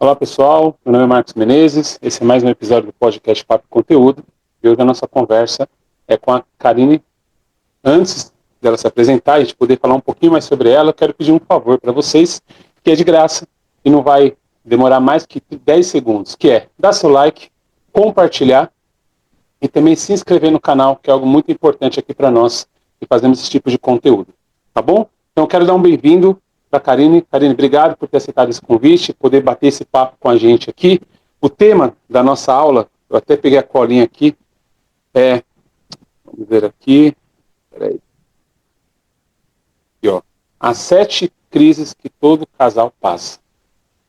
Olá pessoal, meu nome é Marcos Menezes, esse é mais um episódio do podcast Papo Conteúdo e hoje a nossa conversa é com a Karine. Antes dela se apresentar e a gente poder falar um pouquinho mais sobre ela, eu quero pedir um favor para vocês, que é de graça e não vai demorar mais que 10 segundos, que é dar seu like, compartilhar e também se inscrever no canal, que é algo muito importante aqui para nós que fazemos esse tipo de conteúdo, tá bom? Então eu quero dar um bem-vindo para a Karine. Karine, obrigado por ter aceitado esse convite, poder bater esse papo com a gente aqui. O tema da nossa aula, eu até peguei a colinha aqui, vamos ver aqui, peraí, aqui, ó, as 7 crises que todo casal passa.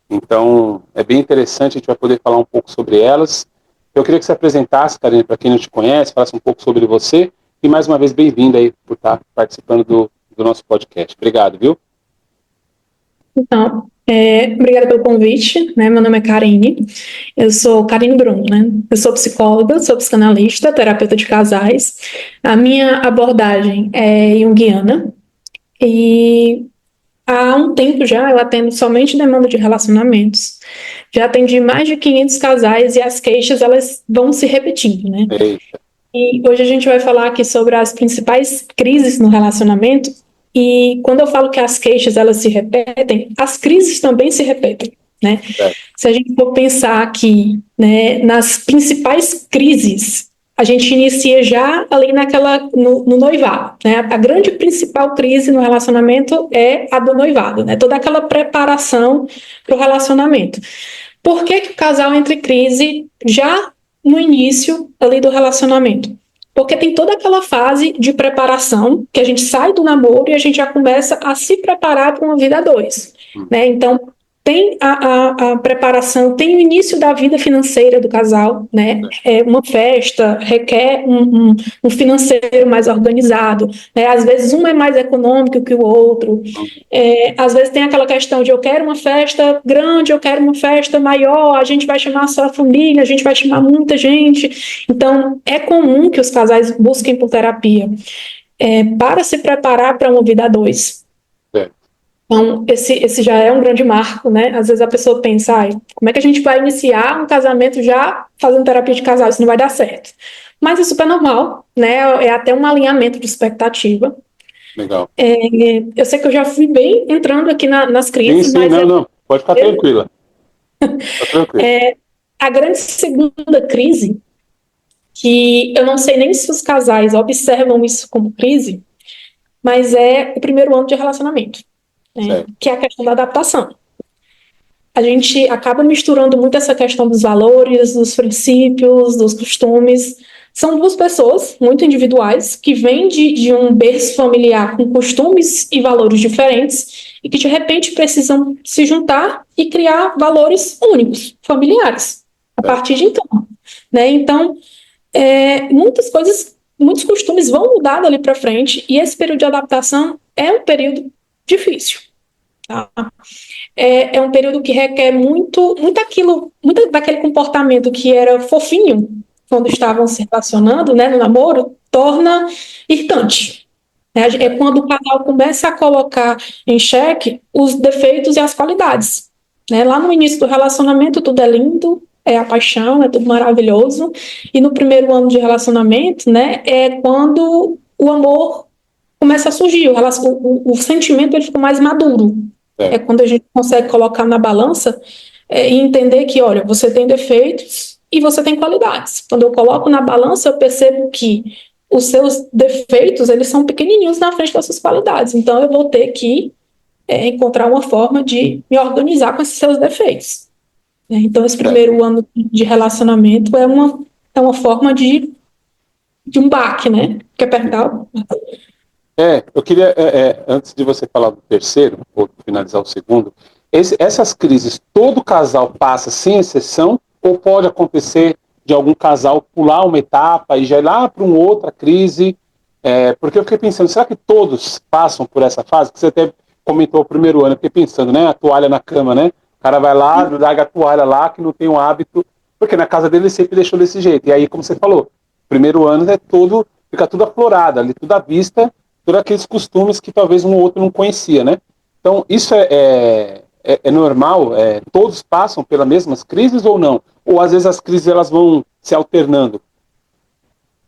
Então, é bem interessante, a gente vai poder falar um pouco sobre elas. Eu queria que você apresentasse, Karine, para quem não te conhece, falasse um pouco sobre você, e mais uma vez, bem-vinda aí por estar participando do nosso podcast. Obrigado, viu? Então, obrigada pelo convite, né? Meu nome é Karine, eu sou Karine Bruno, né? Eu sou psicóloga, sou psicanalista, terapeuta de casais. A minha abordagem é junguiana e há um tempo já eu atendo somente demanda de relacionamentos. Já atendi mais de 500 casais e as queixas, elas vão se repetindo, né? Eita. E hoje a gente vai falar aqui sobre as principais crises no relacionamento. E quando eu falo que as queixas elas se repetem, as crises também se repetem, né? Se a gente for pensar aqui, né, nas principais crises, a gente inicia já ali no noivado, né? A grande principal crise no relacionamento é a do noivado, né? Toda aquela preparação para o relacionamento. Por que que o casal entra em crise já no início ali do relacionamento? Porque tem toda aquela fase de preparação, que a gente sai do namoro e a gente já começa a se preparar para uma vida a dois, né? Então, tem a preparação, tem o início da vida financeira do casal, né? Uma festa requer um financeiro mais organizado, né? Às vezes um é mais econômico que o outro, às vezes tem aquela questão de eu quero uma festa grande, eu quero uma festa maior, a gente vai chamar só a família, a gente vai chamar muita gente. Então, é comum que os casais busquem por terapia para se preparar para uma vida a dois. Então, esse já é um grande marco, né? Às vezes a pessoa pensa, como é que a gente vai iniciar um casamento já fazendo terapia de casal? Isso não vai dar certo. Mas é super normal, né? É até um alinhamento de expectativa. Legal. Eu sei que eu já fui bem entrando aqui nas crises, Sim, mas... não, pode ficar tranquila. Fica tranquila. A grande segunda crise, que eu não sei nem se os casais observam isso como crise, mas é o primeiro ano de relacionamento, né? Que é a questão da adaptação. A gente acaba misturando muito essa questão dos valores, dos princípios, dos costumes. São duas pessoas muito individuais que vêm de um berço familiar com costumes e valores diferentes e que de repente precisam se juntar e criar valores únicos, familiares, a partir de então, né? Então, muitas coisas, muitos costumes vão mudar dali para frente e esse período de adaptação é um período difícil. Tá? É um período que requer muito daquele comportamento que era fofinho quando estavam se relacionando, né, no namoro, torna irritante. É quando o casal começa a colocar em xeque os defeitos e as qualidades. Né? Lá no início do relacionamento tudo é lindo, é a paixão, é tudo maravilhoso, e no primeiro ano de relacionamento, né, é quando o amor começa a surgir, o sentimento ele fica mais maduro. É quando a gente consegue colocar na balança e entender que, olha, você tem defeitos e você tem qualidades. Quando eu coloco na balança, eu percebo que os seus defeitos, eles são pequenininhos na frente das suas qualidades. Então, eu vou ter que encontrar uma forma de me organizar com esses seus defeitos. Então, esse primeiro ano de relacionamento é uma forma de um baque, né? Quer apertar? Eu queria, antes de você falar do terceiro, ou finalizar o segundo, essas crises, todo casal passa sem exceção, ou pode acontecer de algum casal pular uma etapa e já ir lá para uma outra crise? Porque eu fiquei pensando, será que todos passam por essa fase? Que você até comentou o primeiro ano, eu fiquei pensando, né? A toalha na cama, né? O cara vai lá, larga a toalha lá, que não tem o hábito, porque na casa dele ele sempre deixou desse jeito. E aí, como você falou, primeiro ano fica tudo aflorado, ali tudo à vista, por aqueles costumes que talvez um ou outro não conhecia, né? Então, isso é é normal? Todos passam pelas mesmas crises ou não? Ou às vezes as crises elas vão se alternando?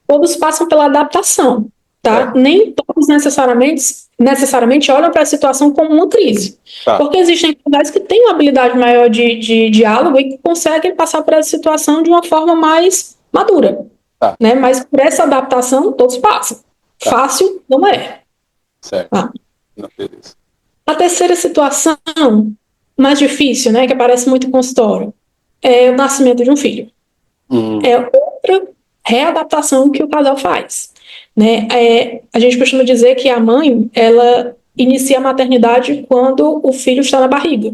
Todos passam pela adaptação, tá? Nem todos necessariamente olham para a situação como uma crise. Tá. Porque existem casais que têm uma habilidade maior de diálogo e que conseguem passar por essa situação de uma forma mais madura. Tá. Né? Mas por essa adaptação, todos passam. Tá. Fácil não é. Certo. Tá. Não, beleza. A terceira situação, mais difícil, né, que aparece muito em consultório, é o nascimento de um filho. É outra readaptação que o casal faz. Né? A gente costuma dizer que a mãe, ela inicia a maternidade quando o filho está na barriga.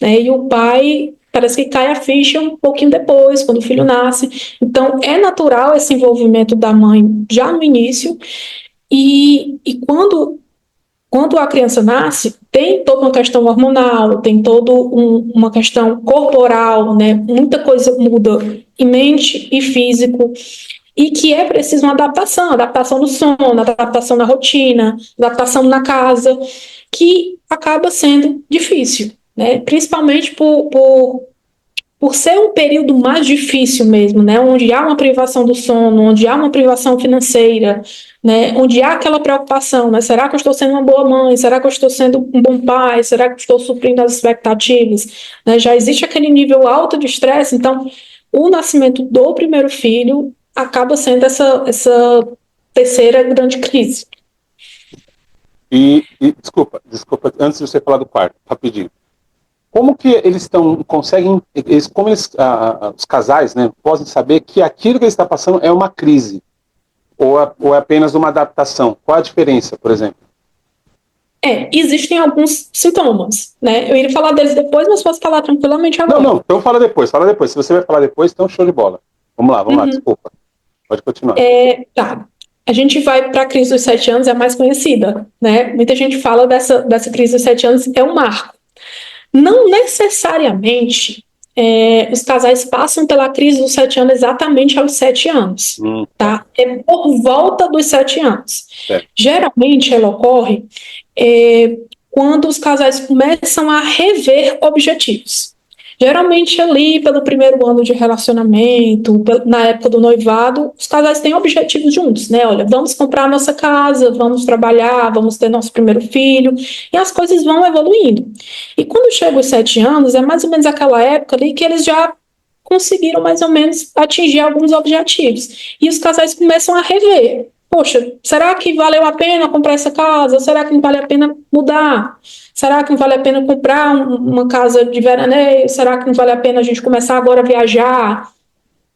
Né? E o pai, parece que cai a ficha um pouquinho depois, quando o filho nasce. Então, é natural esse envolvimento da mãe já no início. E quando a criança nasce, tem toda uma questão hormonal, tem toda uma questão corporal, né? Muita coisa muda em mente e físico, e que é preciso uma adaptação no sono, adaptação na rotina, adaptação na casa, que acaba sendo difícil, né? Principalmente por ser um período mais difícil mesmo, né? Onde há uma privação do sono, onde há uma privação financeira, né? Onde há aquela preocupação, né? Será que eu estou sendo uma boa mãe? Será que eu estou sendo um bom pai? Será que eu estou suprindo as expectativas? Né? Já existe aquele nível alto de estresse, então o nascimento do primeiro filho acaba sendo essa terceira grande crise. E desculpa, antes de você falar do quarto, rapidinho. Como que eles conseguem, os casais, né, podem saber que aquilo que eles estão passando é uma crise? Ou é apenas uma adaptação? Qual a diferença, por exemplo? Existem alguns sintomas, né? Eu iria falar deles depois, mas posso falar tranquilamente agora. Não, então fala depois. Se você vai falar depois, então show de bola. Vamos lá, desculpa. Pode continuar. Tá. A gente vai para a crise dos 7 anos, é a mais conhecida, né? Muita gente fala dessa crise dos 7 anos, é um marco. Não necessariamente os casais passam pela crise dos 7 anos exatamente aos 7 anos, tá? É por volta dos 7 anos. Geralmente ela ocorre quando os casais começam a rever objetivos. Geralmente ali pelo primeiro ano de relacionamento, na época do noivado, os casais têm objetivos juntos, né? Olha, vamos comprar nossa casa, vamos trabalhar, vamos ter nosso primeiro filho, e as coisas vão evoluindo. E quando chega os 7 anos, é mais ou menos aquela época ali que eles já conseguiram mais ou menos atingir alguns objetivos. E os casais começam a rever. Poxa, será que valeu a pena comprar essa casa? Será que não vale a pena mudar? Será que não vale a pena comprar uma casa de veraneio? Será que não vale a pena a gente começar agora a viajar?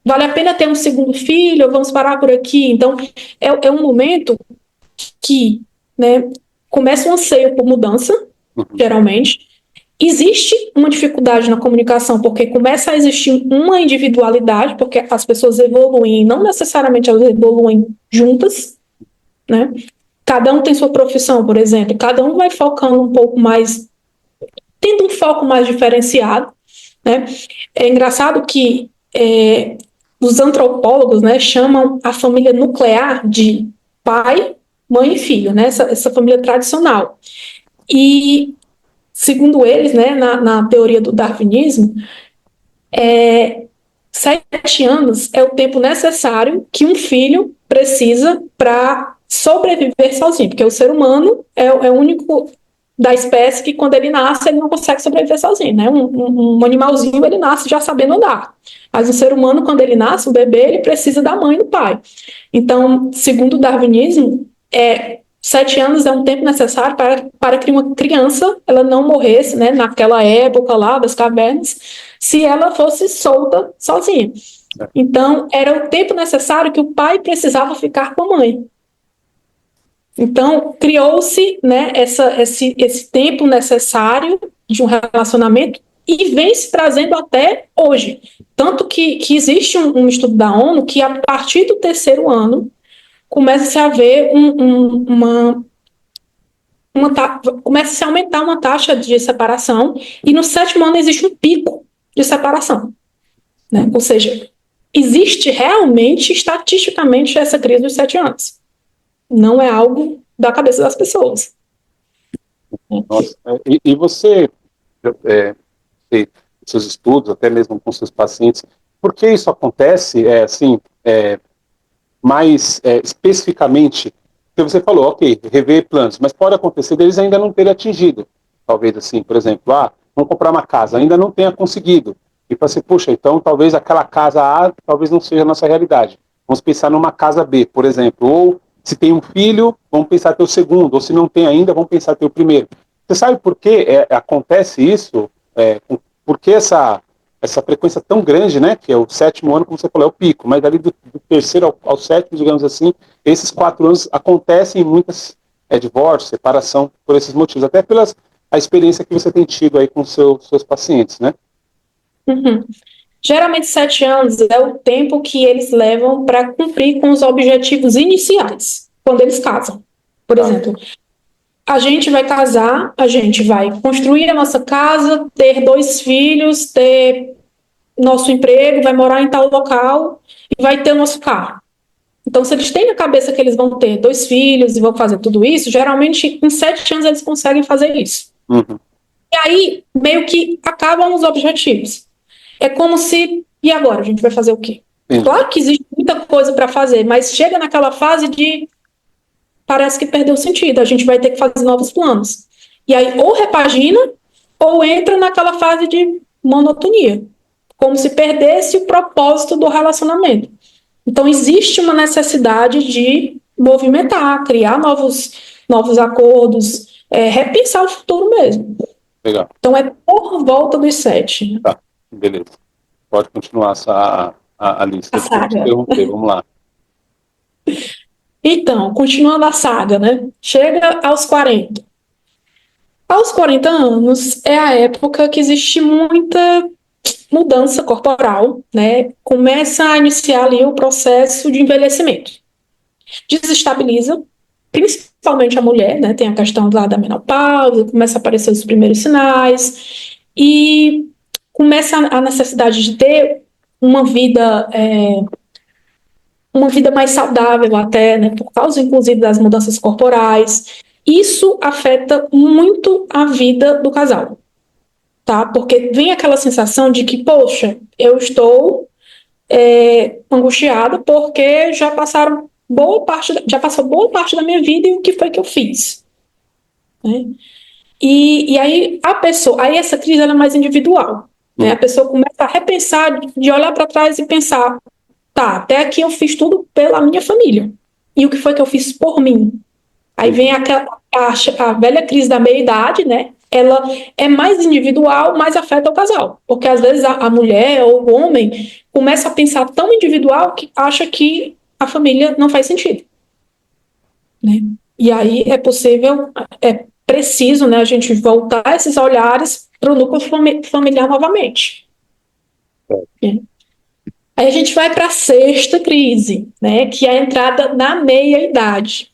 Vale a pena ter um segundo filho? Vamos parar por aqui? Então, é um momento que, né, começa um anseio por mudança, geralmente. Existe uma dificuldade na comunicação, porque começa a existir uma individualidade, porque as pessoas evoluem, não necessariamente elas evoluem juntas, né? Cada um tem sua profissão, por exemplo, cada um vai focando um pouco mais, tendo um foco mais diferenciado, né? É engraçado que os antropólogos, né, chamam a família nuclear de pai, mãe e filho, né? Essa família tradicional. E segundo eles, né, na teoria do darwinismo, 7 anos é o tempo necessário que um filho precisa para sobreviver sozinho, porque o ser humano é o único da espécie que quando ele nasce, ele não consegue sobreviver sozinho, né? Um animalzinho, ele nasce já sabendo andar. Mas o ser humano, quando ele nasce, o bebê, ele precisa da mãe e do pai. Então, segundo o darwinismo, 7 anos é um tempo necessário para que uma criança ela não morresse, né, naquela época lá das cavernas, se ela fosse solta sozinha. Então, era o tempo necessário que o pai precisava ficar com a mãe. Então, criou-se, né, esse tempo necessário de um relacionamento e vem se trazendo até hoje. Tanto que existe um estudo da ONU que, a partir do 3º ano, começa a haver começa a aumentar uma taxa de separação, e no 7º ano existe um pico de separação. Né? Ou seja, existe realmente, estatisticamente, essa crise dos 7 anos. Não é algo da cabeça das pessoas. Nossa, e você seus estudos, até mesmo com seus pacientes. Por que isso acontece, mais especificamente? Porque você falou, ok, rever planos, mas pode acontecer deles ainda não terem atingido. Talvez assim, por exemplo, vamos comprar uma casa, ainda não tenha conseguido. E para você, puxa, então talvez aquela casa A talvez não seja a nossa realidade. Vamos pensar numa casa B, por exemplo. Ou se tem um filho, vamos pensar ter o segundo. Ou se não tem ainda, vamos pensar ter o primeiro. Você sabe por que acontece isso? Por que essa frequência tão grande, né? Que é o 7º ano, como você falou, é o pico. Mas ali do 3º ao 7º, digamos assim, esses 4 anos acontecem muitas divórcios, separação, por esses motivos. Até a experiência que você tem tido aí com seus pacientes, né? Uhum. Geralmente 7 anos é o tempo que eles levam para cumprir com os objetivos iniciais, quando eles casam. Por exemplo, a gente vai casar, a gente vai construir a nossa casa, ter 2 filhos, ter nosso emprego, vai morar em tal local e vai ter o nosso carro. Então, se eles têm na cabeça que eles vão ter 2 filhos e vão fazer tudo isso, geralmente em 7 anos eles conseguem fazer isso. Uhum. E aí, meio que acabam os objetivos. É como se, e agora? A gente vai fazer o quê? Claro que existe muita coisa para fazer, mas chega naquela fase de parece que perdeu o sentido, a gente vai ter que fazer novos planos. E aí, ou repagina, ou entra naquela fase de monotonia, como se perdesse o propósito do relacionamento. Então, existe uma necessidade de movimentar, criar novos acordos, repensar o futuro mesmo. Legal. Então, é por volta dos 7. Tá, beleza. Pode continuar a lista. A saga. Vamos lá. Então, continuando a saga, né? Chega aos 40. Aos 40 anos é a época que existe muita mudança corporal, né? Começa a iniciar ali o processo de envelhecimento. Desestabiliza, principalmente a mulher, né? Tem a questão lá da menopausa, começa a aparecer os primeiros sinais e começa a necessidade de ter uma vida mais saudável até, né, por causa, inclusive, das mudanças corporais. Isso afeta muito a vida do casal, tá? Porque vem aquela sensação de que, poxa, eu estou angustiada porque já passou boa parte da minha vida e o que foi que eu fiz, né? E aí aí essa crise ela é mais individual, né? A pessoa começa a repensar, de olhar para trás e pensar, tá, até aqui eu fiz tudo pela minha família. E o que foi que eu fiz por mim? Aí vem a velha crise da meia-idade, né? Ela é mais individual, mas afeta o casal. Porque às vezes a mulher ou o homem começa a pensar tão individual que acha que a família não faz sentido, né? E aí é preciso, né, a gente voltar esses olhares para o núcleo familiar novamente. Aí a gente vai para a 6ª crise, né, que é a entrada na meia-idade.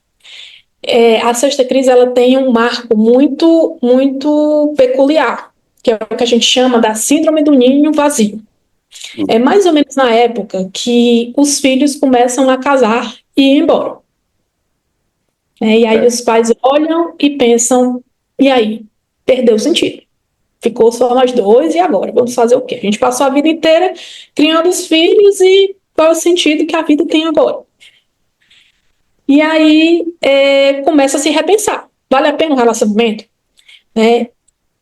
A 6ª crise ela tem um marco muito, muito peculiar, que é o que a gente chama da síndrome do ninho vazio. É mais ou menos na época que os filhos começam a casar e ir embora. E aí os pais olham e pensam, e aí? Perdeu o sentido. Ficou só nós 2 e agora? Vamos fazer o quê? A gente passou a vida inteira criando os filhos e qual é o sentido que a vida tem agora? E aí começa a se repensar. Vale a pena um relacionamento?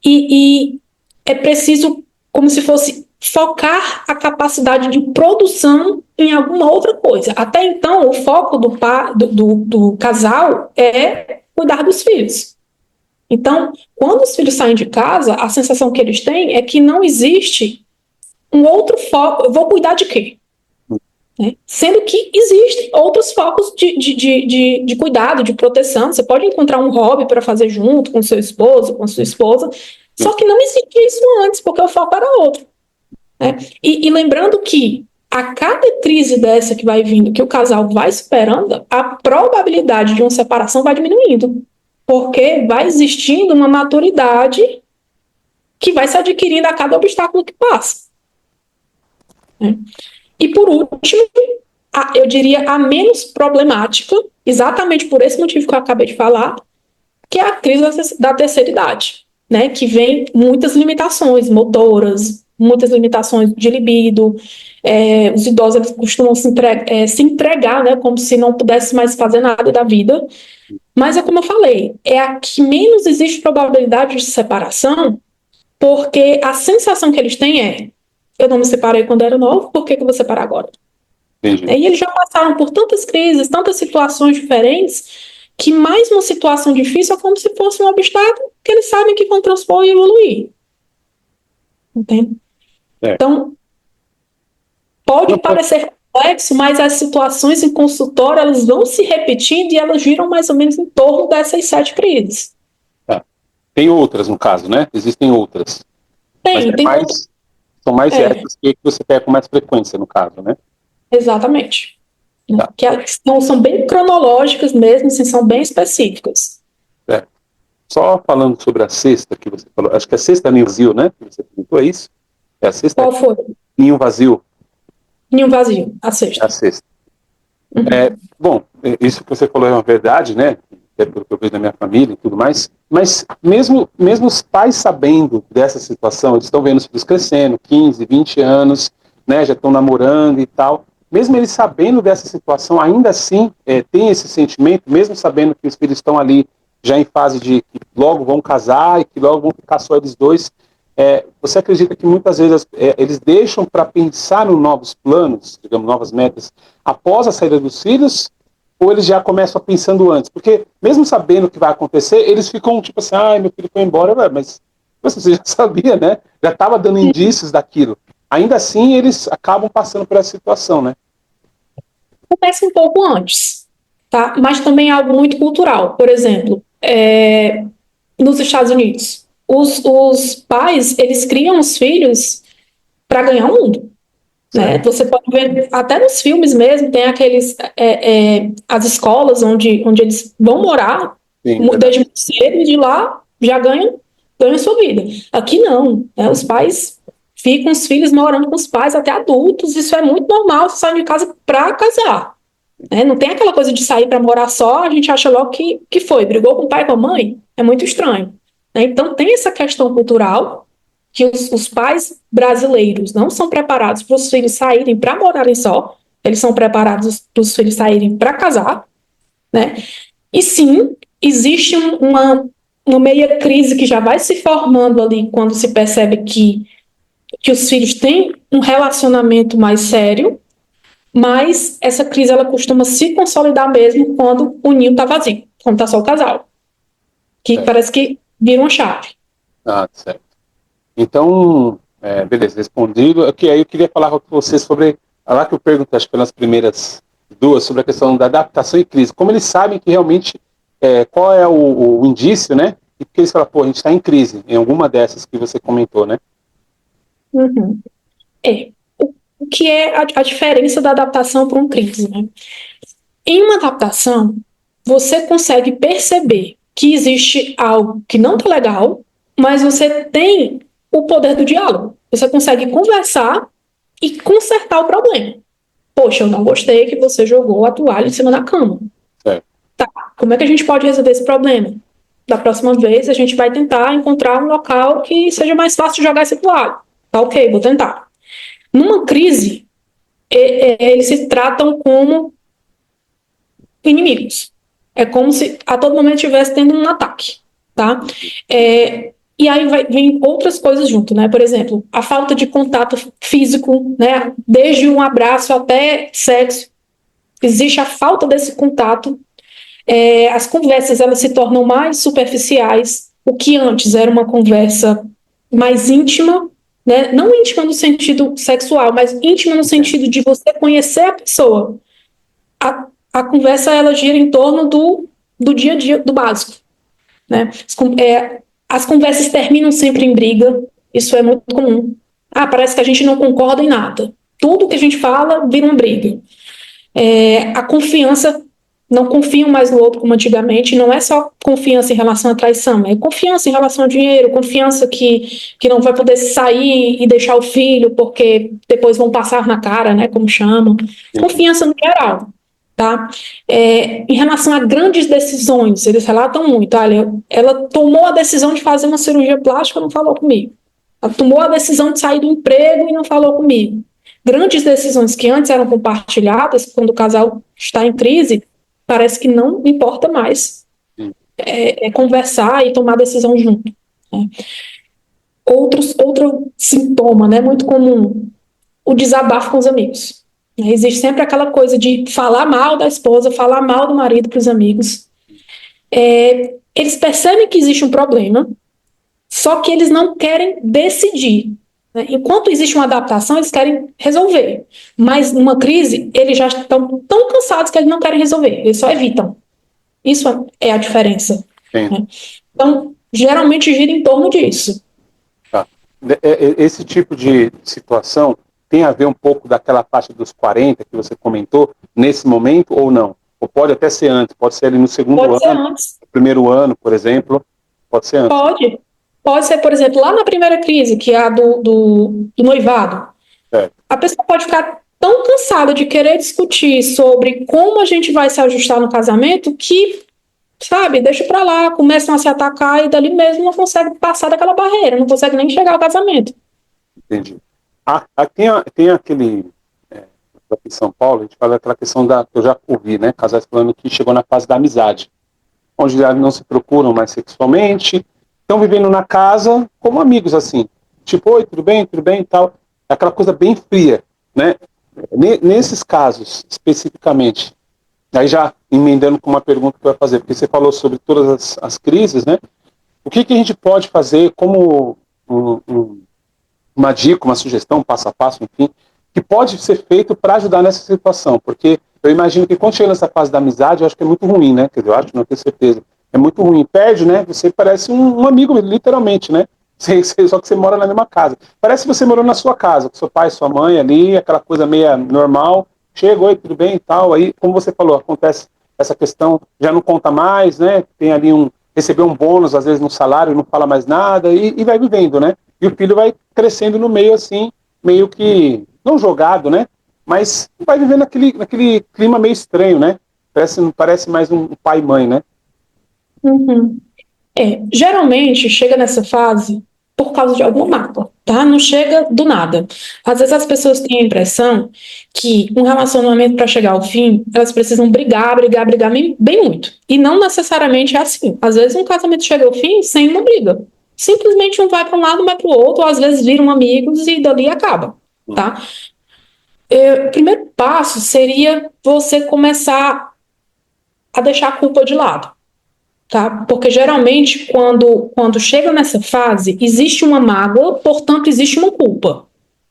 E é preciso, como se fosse, focar a capacidade de produção em alguma outra coisa. Até então, o foco do casal é cuidar dos filhos. Então, quando os filhos saem de casa, a sensação que eles têm é que não existe um outro foco. Eu vou cuidar de quê? Sendo que existem outros focos de cuidado, de proteção. Você pode encontrar um hobby para fazer junto com seu esposo, com sua esposa, só que não existia isso antes, porque o foco era outro. E lembrando que a cada crise dessa que vai vindo, que o casal vai superando, a probabilidade de uma separação vai diminuindo, porque vai existindo uma maturidade que vai se adquirindo a cada obstáculo que passa. E por último, eu diria a menos problemática, exatamente por esse motivo que eu acabei de falar, que é a crise da terceira idade. né, que vem muitas limitações motoras, muitas limitações de libido. Os idosos eles costumam se entregar, né, como se não pudesse mais fazer nada da vida. Mas é como eu falei, é a que menos existe probabilidade de separação, porque a sensação que eles têm é: eu não me separei quando era novo, por que eu vou separar agora? Entendi. E eles já passaram por tantas crises, tantas situações diferentes, que mais uma situação difícil é como se fosse um obstáculo que eles sabem que vão transpor e evoluir. Entende? Então, pode parecer complexo, mas as situações em consultório elas vão se repetindo e elas giram mais ou menos em torno dessas 7 crises. Tem outras, no caso, né? Existem outras. São mais essas que você pega com mais frequência, no caso, né? Exatamente. Tá. Que são bem cronológicas mesmo, assim, são bem específicas. Só falando sobre a cesta que você falou, acho que a cesta ninho vazio, né? Que você perguntou, é isso? É a cesta? Qual foi? Ninho vazio. Ninho vazio, a cesta. A cesta. Bom, isso que você falou é uma verdade, né? É pelo que eu vejo da minha família e tudo mais. Mas mesmo os pais sabendo dessa situação, eles estão vendo os filhos crescendo, 15, 20 anos, né? Já estão namorando e tal. Mesmo eles sabendo dessa situação, ainda assim tem esse sentimento, mesmo sabendo que os filhos estão ali já em fase de que logo vão casar e que logo vão ficar só eles dois. Você acredita que muitas vezes eles deixam para pensar em novos planos, digamos, novas metas, após a saída dos filhos, ou eles já começam pensando antes? Porque mesmo sabendo o que vai acontecer, eles ficam tipo assim: meu filho foi embora, mas você já sabia, né? Já estava dando indícios daquilo. Ainda assim, eles acabam passando por essa situação, né? Começa um pouco antes, tá? Mas também é algo muito cultural. Por exemplo, nos Estados Unidos, os pais, eles criam os filhos para ganhar o mundo. Né? Você pode ver, até nos filmes mesmo, tem aqueles, as escolas onde eles vão morar. Sim, desde muito cedo, e de lá já ganham sua vida. Aqui não, né? Os pais ficam os filhos morando com os pais até adultos, isso é muito normal, você sai de casa para casar. Né? Não tem aquela coisa de sair para morar só, a gente acha logo que foi, brigou com o pai e com a mãe, é muito estranho. Né? Então tem essa questão cultural, que os pais brasileiros não são preparados para os filhos saírem para morarem só, eles são preparados para os filhos saírem para casar, né? E sim, existe uma meia crise que já vai se formando ali quando se percebe que os filhos têm um relacionamento mais sério, mas essa crise ela costuma se consolidar mesmo quando o ninho está vazio, quando está só o casal, que parece que vira uma chave. Certo. Então, beleza, respondido. Okay, aí eu queria falar com vocês sobre, lá que eu pergunto, acho que pelas primeiras duas, sobre a questão da adaptação e crise. Como eles sabem que realmente, qual é o indício, né? E porque eles falam, a gente está em crise, em alguma dessas que você comentou, né? Uhum. O que é a diferença da adaptação para uma crise, né? Em uma adaptação, você consegue perceber que existe algo que não está legal, mas você tem o poder do diálogo. Você consegue conversar e consertar o problema. Poxa, eu não gostei que você jogou a toalha em cima da cama. Tá, como é que a gente pode resolver esse problema? Da próxima vez, a gente vai tentar encontrar um local que seja mais fácil de jogar essa toalha. Tá, ok, vou tentar. Numa crise, eles se tratam como inimigos. É como se a todo momento estivesse tendo um ataque, tá? E aí vem outras coisas junto, né? Por exemplo, a falta de contato físico, né? Desde um abraço até sexo, existe a falta desse contato. As conversas elas se tornam mais superficiais. O que antes era uma conversa mais íntima, né? Não íntima no sentido sexual, mas íntima no sentido de você conhecer a pessoa. A conversa ela gira em torno do dia a dia, do básico, né? As conversas terminam sempre em briga, isso é muito comum. Parece que a gente não concorda em nada. Tudo que a gente fala vira uma briga. A confiança, não confiam mais no outro como antigamente, não é só confiança em relação à traição, é confiança em relação ao dinheiro, confiança que não vai poder sair e deixar o filho porque depois vão passar na cara, né, como chamam. Confiança no geral. tá? Em relação a grandes decisões, eles relatam muito. Olha, ela tomou a decisão de fazer uma cirurgia plástica e não falou comigo. Ela tomou a decisão de sair do emprego e não falou comigo. Grandes decisões que antes eram compartilhadas, quando o casal está em crise, parece que não importa mais conversar e tomar decisão junto. Né? Outro sintoma, né, muito comum, o desabafo com os amigos. Existe sempre aquela coisa de falar mal da esposa, falar mal do marido para os amigos. Eles percebem que existe um problema, só que eles não querem decidir. Né? Enquanto existe uma adaptação, eles querem resolver. Mas numa crise, eles já estão tão cansados que eles não querem resolver, eles só evitam. Isso é a diferença. Né? Então, geralmente gira em torno disso. Tá. Esse tipo de situação tem a ver um pouco daquela faixa dos 40 que você comentou, nesse momento, ou não? Ou pode até ser antes, pode ser ali no segundo ano, no primeiro ano, por exemplo, pode ser antes? Pode ser, por exemplo, lá na primeira crise, que é a do noivado. A pessoa pode ficar tão cansada de querer discutir sobre como a gente vai se ajustar no casamento que, sabe, deixa pra lá, começam a se atacar e dali mesmo não consegue passar daquela barreira, não consegue nem chegar ao casamento. Entendi. Tem aquele, aqui em São Paulo, a gente fala daquela questão que eu já ouvi, né, casais falando que chegou na fase da amizade, onde já não se procuram mais sexualmente, estão vivendo na casa como amigos, assim, tipo, oi, tudo bem e tal, aquela coisa bem fria, né, nesses casos, especificamente, aí já emendando com uma pergunta que eu ia fazer, porque você falou sobre todas as crises, né, o que a gente pode fazer como uma dica, uma sugestão, passo a passo, enfim, que pode ser feito para ajudar nessa situação, porque eu imagino que quando chega nessa fase da amizade, eu acho que é muito ruim, né, quer dizer, eu acho, não tenho certeza, é muito ruim, perde, né, você parece um amigo, literalmente, né, só que você mora na mesma casa, parece que você morou na sua casa, com seu pai, sua mãe ali, aquela coisa meio normal, chega, oi, tudo bem e tal, aí, como você falou, acontece essa questão, já não conta mais, né, tem ali recebeu um bônus, às vezes no salário, não fala mais nada, e vai vivendo, né, e o filho vai crescendo no meio assim, meio que, não jogado, né, mas vai vivendo naquele clima meio estranho, né, parece mais um pai e mãe, né. Uhum. Geralmente chega nessa fase por causa de alguma mágoa, tá? Não chega do nada. Às vezes as pessoas têm a impressão que um relacionamento para chegar ao fim, elas precisam brigar bem muito. E não necessariamente é assim. Às vezes um casamento chega ao fim sem uma briga. Simplesmente um vai para um lado, vai para o outro, ou às vezes viram amigos e dali acaba, tá? O primeiro passo seria você começar a deixar a culpa de lado. Tá? Porque geralmente quando chega nessa fase existe uma mágoa, portanto existe uma culpa,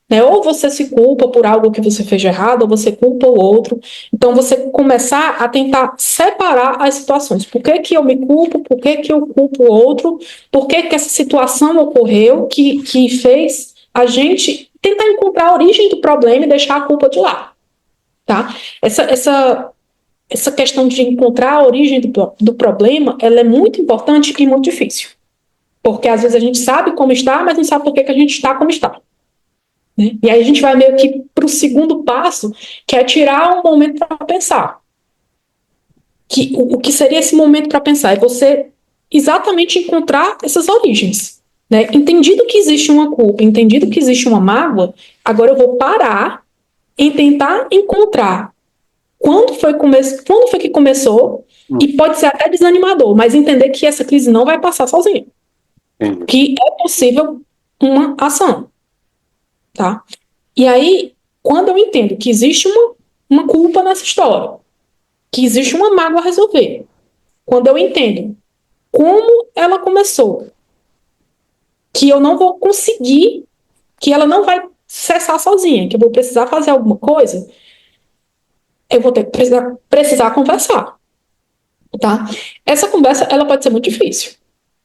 né? Ou você se culpa por algo que você fez de errado, ou você culpa o outro. Então você começar a tentar separar as situações. Por que eu me culpo? Por que eu culpo o outro? Por que essa situação ocorreu que fez a gente tentar encontrar a origem do problema e deixar a culpa de lado, tá? Essa questão de encontrar a origem do problema, ela é muito importante e muito difícil. Porque às vezes a gente sabe como está, mas não sabe por que a gente está como está. Né? E aí a gente vai meio que para o segundo passo, que é tirar um momento para pensar. O que seria esse momento para pensar? É você exatamente encontrar essas origens. Né? Entendido que existe uma culpa, entendido que existe uma mágoa, agora eu vou parar e tentar encontrar quando foi que começou, e pode ser até desanimador, mas entender que essa crise não vai passar sozinha. Que é possível uma ação. Tá? E aí, quando eu entendo que existe uma culpa nessa história, que existe uma mágoa a resolver, quando eu entendo como ela começou, que eu não vou conseguir, que ela não vai cessar sozinha, que eu vou precisar fazer alguma coisa, eu vou precisar conversar, tá? Essa conversa, ela pode ser muito difícil,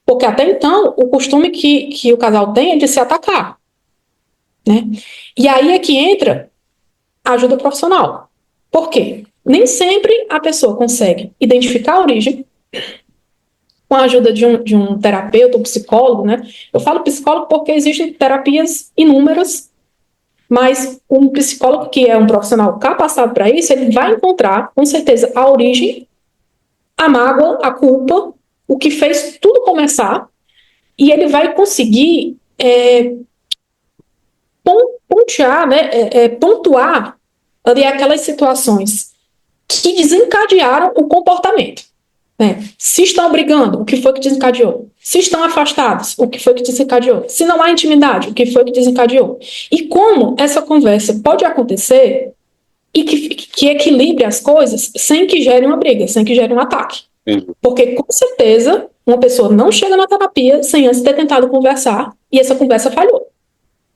porque até então, o costume que o casal tem é de se atacar, né? E aí é que entra a ajuda profissional. Por quê? Nem sempre a pessoa consegue identificar a origem com a ajuda de um terapeuta ou psicólogo, né? Eu falo psicólogo porque existem terapias inúmeras Mas um psicólogo que é um profissional capacitado para isso, ele vai encontrar, com certeza, a origem, a mágoa, a culpa, o que fez tudo começar, e ele vai conseguir pontuar, né, pontuar ali aquelas situações que desencadearam o comportamento. Né? Se estão brigando, o que foi que desencadeou? Se estão afastados, o que foi que desencadeou? Se não há intimidade, o que foi que desencadeou? E como essa conversa pode acontecer e que equilibre as coisas sem que gere uma briga, sem que gere um ataque. Porque, com certeza, uma pessoa não chega na terapia sem antes ter tentado conversar e essa conversa falhou.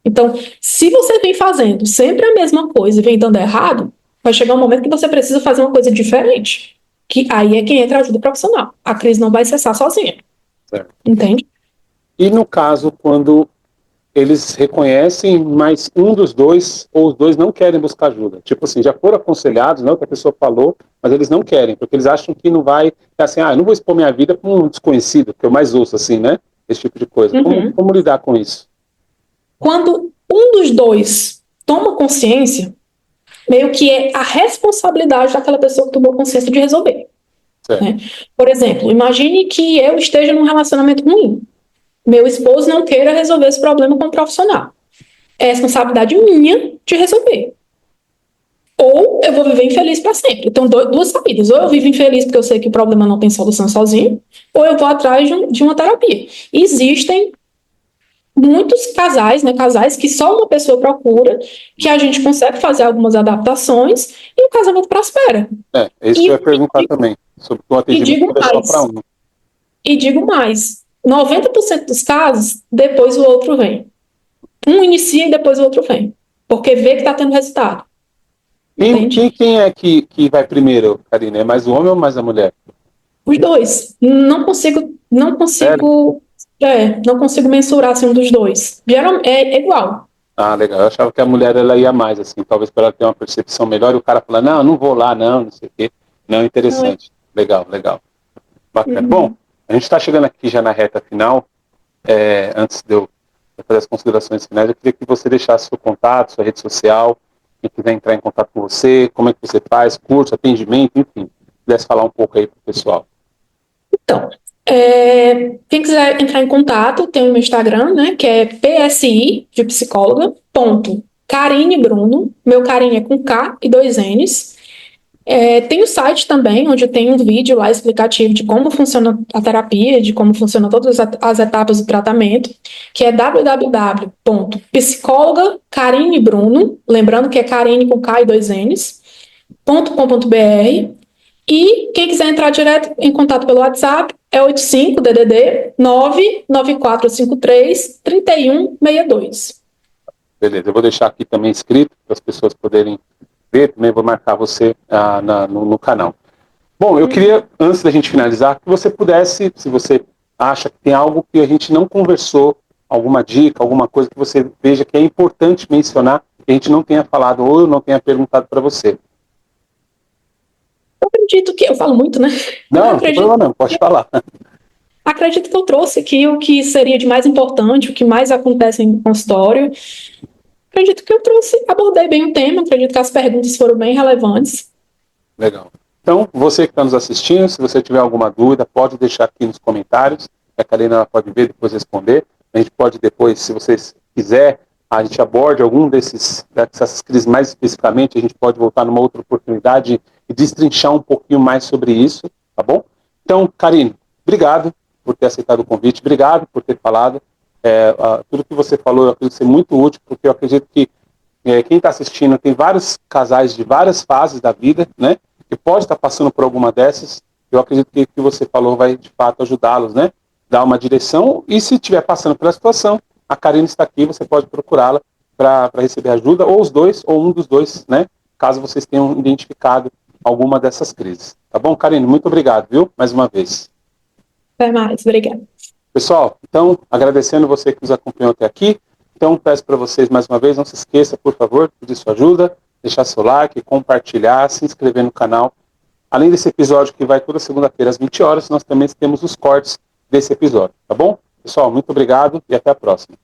Então, se você vem fazendo sempre a mesma coisa e vem dando errado, vai chegar um momento que você precisa fazer uma coisa diferente. Que aí é quem entra a ajuda profissional. A crise não vai cessar sozinha. Certo. Entende? E no caso, quando eles reconhecem, mas um dos dois ou os dois não querem buscar ajuda. Tipo assim, já foram aconselhados, não, que a pessoa falou, mas eles não querem, porque eles acham que não vai, assim, eu não vou expor minha vida para um desconhecido, que eu mais ouço assim, né? Esse tipo de coisa. Como lidar com isso? Quando um dos dois toma consciência, meio que é a responsabilidade daquela pessoa que tomou consciência de resolver. Né? Por exemplo, imagine que eu esteja num relacionamento ruim. Meu esposo não queira resolver esse problema com um profissional. É responsabilidade minha de resolver. Ou eu vou viver infeliz para sempre. Então, duas saídas. Ou eu vivo infeliz porque eu sei que o problema não tem solução sozinho, ou eu vou atrás de uma terapia. Existem muitos casais, né, casais que só uma pessoa procura, que a gente consegue fazer algumas adaptações e o casamento prospera. Isso que eu ia perguntar também, sobre o atendimento só para um. E digo mais, 90% dos casos, depois o outro vem. Um inicia e depois o outro vem, porque vê que está tendo resultado. E quem é que vai primeiro, Karine? É mais o homem ou mais a mulher? Os dois. Não consigo mensurar assim, um dos dois. Geralmente é igual. Ah, legal. Eu achava que a mulher ela ia mais, assim, talvez para ela ter uma percepção melhor e o cara falar, não vou lá, não sei o quê. Não, interessante. Legal. Bacana. Bom, a gente está chegando aqui já na reta final. Antes de eu fazer as considerações finais, eu queria que você deixasse seu contato, sua rede social, quem quiser entrar em contato com você, como é que você faz, curso, atendimento, enfim, pudesse falar um pouco aí para o pessoal. Então, quem quiser entrar em contato, tem o meu Instagram, né, que é PSI, de psicóloga, Karine Bruno, meu Karine é com K e 2 N's. Tem o site também, onde tem um vídeo lá explicativo de como funciona a terapia, de como funcionam todas as etapas do tratamento, que é www.psicologacarinebruno, lembrando que é Karine com K e 2 N's, .com.br. E quem quiser entrar direto em contato pelo WhatsApp é 85-DDD 99453-3162. Beleza, eu vou deixar aqui também escrito para as pessoas poderem ver, também vou marcar você no canal. Bom, eu queria, antes da gente finalizar, que você pudesse, se você acha que tem algo que a gente não conversou, alguma dica, alguma coisa que você veja que é importante mencionar, que a gente não tenha falado ou eu não tenha perguntado para você. Eu acredito que... Eu falo muito, né? Não tem problema não, pode falar. Acredito que eu trouxe aqui o que seria de mais importante, o que mais acontece em consultório. Acredito que eu abordei bem o tema, acredito que as perguntas foram bem relevantes. Legal. Então, você que está nos assistindo, se você tiver alguma dúvida, pode deixar aqui nos comentários, a Karine ela pode ver e depois responder. A gente pode depois, se vocês quiser, a gente aborde algum dessas crises mais especificamente, a gente pode voltar numa outra oportunidade e destrinchar um pouquinho mais sobre isso, tá bom? Então, Karine, obrigado por ter aceitado o convite, obrigado por ter falado. Tudo que você falou eu acredito ser muito útil, porque eu acredito que quem está assistindo tem vários casais de várias fases da vida, né? Que pode estar passando por alguma dessas. Eu acredito que o que você falou vai, de fato, ajudá-los, né? Dar uma direção. E se estiver passando pela situação, a Karine está aqui, você pode procurá-la para receber ajuda, ou os dois, ou um dos dois, né? Caso vocês tenham identificado alguma dessas crises. Tá bom, Karine? Muito obrigado, viu? Mais uma vez. Até mais, obrigada. Pessoal, então, agradecendo você que nos acompanhou até aqui. Então, peço para vocês mais uma vez, não se esqueça, por favor, pedir sua ajuda, deixar seu like, compartilhar, se inscrever no canal. Além desse episódio que vai toda segunda-feira às 20 horas, nós também temos os cortes desse episódio, tá bom? Pessoal, muito obrigado e até a próxima.